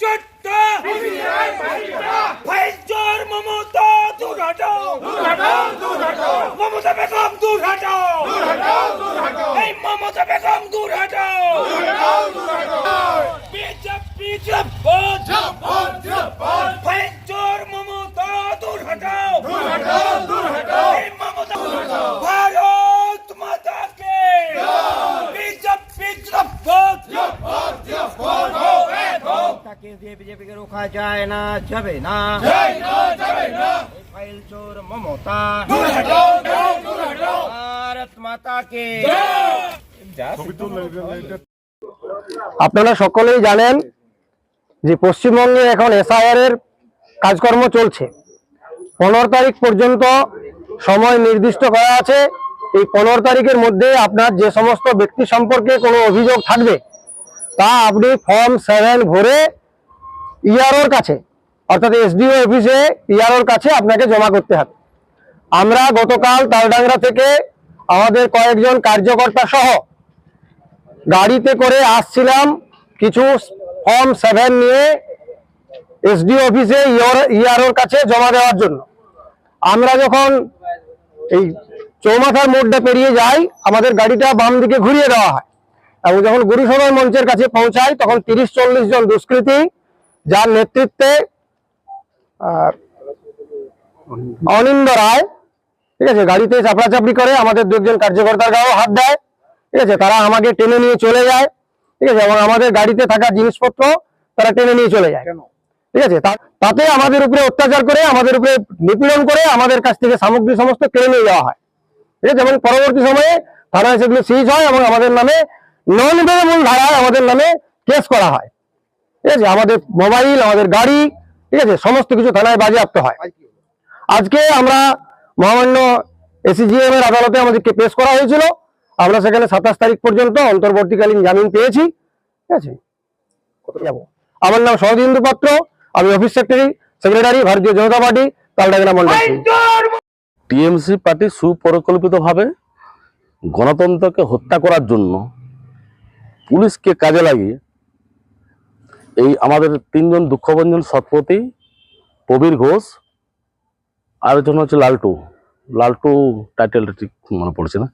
চোট্টা ফাইজর মমতা দূর হটাও মমতা বেগম দূর হটাও এই মমতা বেগম দূর হটাও বিজেপি জিন্দাবাদ ফাইজর মমতা দূর হটাও এই মমতা ভারত মাতা কে বিজেপি জিন্দাবাদ ताकि बीजेपी के रोका जाए ना जाबे ना फाइल चोर ममता भारत माता के। আপনারা সকলেই জানেন যে পশ্চিমবঙ্গে এখন এসআইআর এর কাজকর্ম চলছে। 15 তারিখ পর্যন্ত সময় নির্দিষ্ট করা আছে। এই 15 তারিখের মধ্যে আপনার যে সমস্ত ব্যক্তি সম্পর্কে কোনো অভিযোগ থাকবে তা আপনি ফর্ম 7 ভরে ইআরওর কাছে অর্থাৎ এসডিও অফিসে ইআরওর কাছে আপনাকে জমা করতে হবে। আমরা গতকাল তালডাংরা থেকে আমাদের কয়েকজন কার্যকর্তা সহ গাড়িতে করে আসছিলাম কিছু ফর্ম 7 নিয়ে এসডিও অফিসে ইআরওর কাছে জমা দেওয়ার জন্য। আমরা যখন এই চৌমাথার মোড়টা পেরিয়ে যাই আমাদের গাড়িটা বাম দিকে ঘুরিয়ে দেওয়া হয় এবং যখন গুরুসভার মঞ্চের কাছে পৌঁছায় তখন 30-40 জন দুষ্কৃতী যার নেতৃত্বে অনিন্দ রায়, ঠিক আছে, গাড়িতে চাপড়াচাপড়ি করে আমাদের দুজন কার্যকর্তার গায়েও হাত দেয়, ঠিক আছে, তারা আমাকে টেনে নিয়ে চলে যায়, ঠিক আছে, এবং আমাদের গাড়িতে থাকা জিনিসপত্র তারা টেনে নিয়ে চলে যায়, ঠিক আছে। তাতে আমাদের উপরে অত্যাচার করে আমাদের উপরে নিপীড়ন করে আমাদের কাছ থেকে সামগ্রী সমস্ত কেড়ে নিয়ে যাওয়া হয়, ঠিক আছে। এবং পরবর্তী সময়ে থানায় সেগুলো সিজ হয় এবং আমাদের নামে নন বেলেবল ধারায় আমাদের নামে কেস করা হয়, ঠিক আছে। আমাদের মোবাইল, আমাদের গাড়ি, ঠিক আছে, সমস্ত কিছু থানায় বাজেয়াপ্ত হয়। আজকে আমরা মহামান্য এসিজিএম এর আদালতে আমাদেরকে পেশ করা হয়েছিল। আমরা সেখানে 27 তারিখ পর্যন্ত অন্তর্বর্তীকালীন জামিন পেয়েছি, ঠিক আছে। আমার নাম সহজেন্দু পাত্র, আমি office secretary Bharatiya Janata Party Taldangra Mandal. TMC party সুপরিকল্পিতভাবে গণতন্ত্রকে হত্যা করার জন্য পুলিশকে কাজে লাগিয়ে এই আমাদের 3 জন দুঃখভঞ্জন সৎপতি, প্রবীর ঘোষ, আরেকজন হচ্ছে লালটু টাইটেলটা ঠিক মনে পড়ছে না,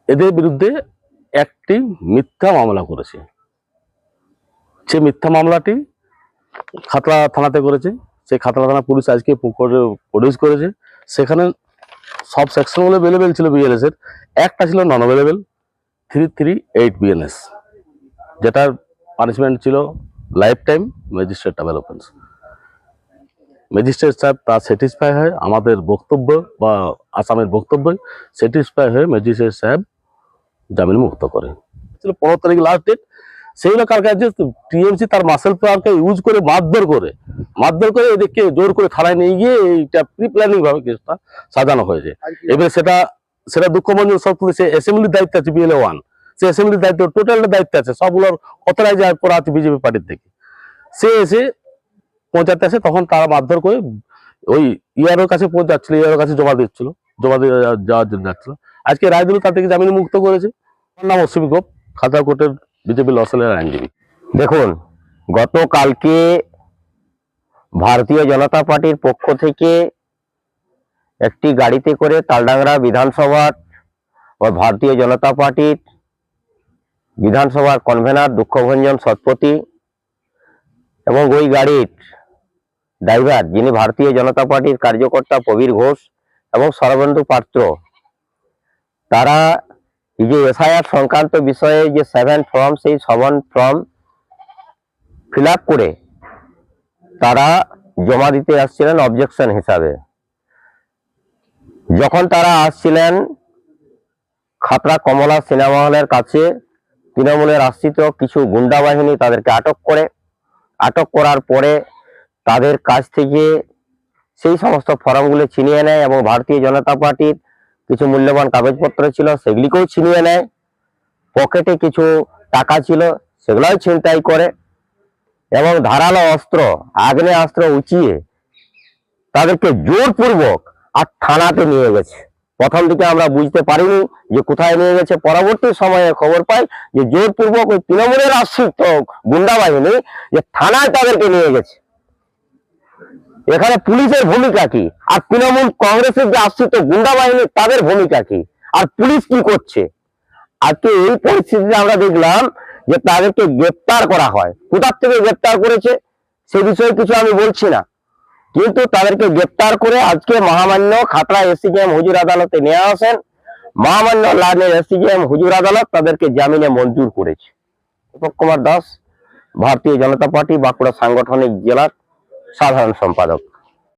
এদের বিরুদ্ধে একটি মিথ্যা মামলা করেছে। সে মিথ্যা মামলাটি খাতড়া থানাতে করেছে। সেই খাতড়া থানা পুলিশ আজকে প্রডিউস করেছে। সেখানে সব সেকশনগুলো অ্যাভেলেবেল ছিল বিএনএস এর, একটা ছিল নন অ্যাভেলেবেল 338 বিএনএস, যেটার পানিশমেন্ট ছিল life time magistrate development. Magistrate সাহেব তা স্যাটিসফাই হয় আমাদের বক্তব্য বা আসামের বক্তব্য স্যাটিসফাই হয়ে ম্যাজিস্ট্রেট সাহেব জামিন মুক্ত করে। 15 তারিখ লাস্ট ডেট। সেইগুলো কার কাছে টিএমসি তার মাসেল পাওয়ারকে ইউজ করে মারধর করে এদেরকে জোর করে থানায় নিয়ে গিয়ে এইটা প্রি প্ল্যানিং ভাবে কেসটা সাজানো হয়েছে। এবার সেটা দুঃখভঞ্জন সব পুলিশ অ্যাসেম্বলির দায়িত্ব আছে, বিএলএ 1 সে অ্যাসেম্বলির দায়িত্ব টোটালটা দায়িত্ব আছে, সবগুলোর অথরাইজ করা আছে বিজেপি পার্টির থেকে। সে এসে পৌঁছাতে আসে তখন তারা মারধর করে ওই ইআরওর কাছে পৌঁছাচ্ছিল, ইআরওর কাছে জমা দিয়ে যাওয়ার জন্য যাচ্ছিল। আজকে রায় দিল, তার থেকে জামিন মুক্ত করেছে। আমার নাম অশ্বিনী গোপ, খাতড়া কোর্টের বিজেপি লসেলের আইনজীবী। দেখুন, গতকালকে ভারতীয় জনতা পার্টির পক্ষ থেকে একটি গাড়িতে করে তালডাংরা বিধানসভার ভারতীয় জনতা পার্টির বিধানসভার কনভেনার দুঃখভঞ্জন সৎপতি এবং ওই গাড়ির ড্রাইভার যিনি ভারতীয় জনতা পার্টির কার্যকর্তা প্রবীর ঘোষ এবং শরবেন্দু পাত্র, তারা এই যে এসআইআর সংক্রান্ত বিষয়ে যে 7 ফর্ম, সেই 7 ফর্ম ফিল আপ করে তারা জমা দিতে আসছিলেন অবজেকশন হিসাবে। যখন তারা আসছিলেন খাতড়া কমলা সিনেমা হলের কাছে, তৃণমূলের আশ্রিত কিছু গুন্ডা বাহিনী তাদেরকে আটক করার পরে তাদের কাছ থেকে সেই সমস্ত ফর্মগুলো ছিনিয়ে নেয় এবং ভারতীয় জনতা পার্টির কিছু মূল্যবান কাগজপত্র ছিল সেগুলিকেও ছিনিয়ে নেয়। পকেটে কিছু টাকা ছিল সেগুলোও ছিনতাই করে এবং ধারালো অস্ত্র, আগ্নেয়াস্ত্র উঁচিয়ে তাদেরকে জোরপূর্বক আর থানাতে নিয়ে গেছে। প্রথম দিকে আমরা বুঝতে পারিনি যে কোথায় নিয়ে গেছে। পরবর্তী সময়ে খবর পাই যে জোরপূর্বক ওই তৃণমূলের আশ্রিত গুন্ডা বাহিনী যে থানায় তাদেরকে নিয়ে গেছে। এখানে পুলিশের ভূমিকা কি, আর তৃণমূল কংগ্রেসের যে আশ্রিত গুন্ডা বাহিনী তাদের ভূমিকা কি, আর পুলিশ কি করছে? আজকে এই পরিস্থিতিতে আমরা দেখলাম যে তাদেরকে গ্রেপ্তার করা হয়। কোথার থেকে গ্রেপ্তার করেছে সে বিষয়ে কিছু আমি বলছি না, কিন্তু তাদেরকে গ্রেপ্তার করে আজকে মহামান্য খাতড়া এসিজিএম হুজুর আদালতে নিয়ে আসেন। মহামান্য লাইনের এসিজিএম হুজুর আদালত তাদেরকে জামিনে মঞ্জুর করেছে। দীপক কুমার দাস, ভারতীয় জনতা পার্টি বাঁকুড়া সাংগঠনিক জেলার সাধারণ সম্পাদক।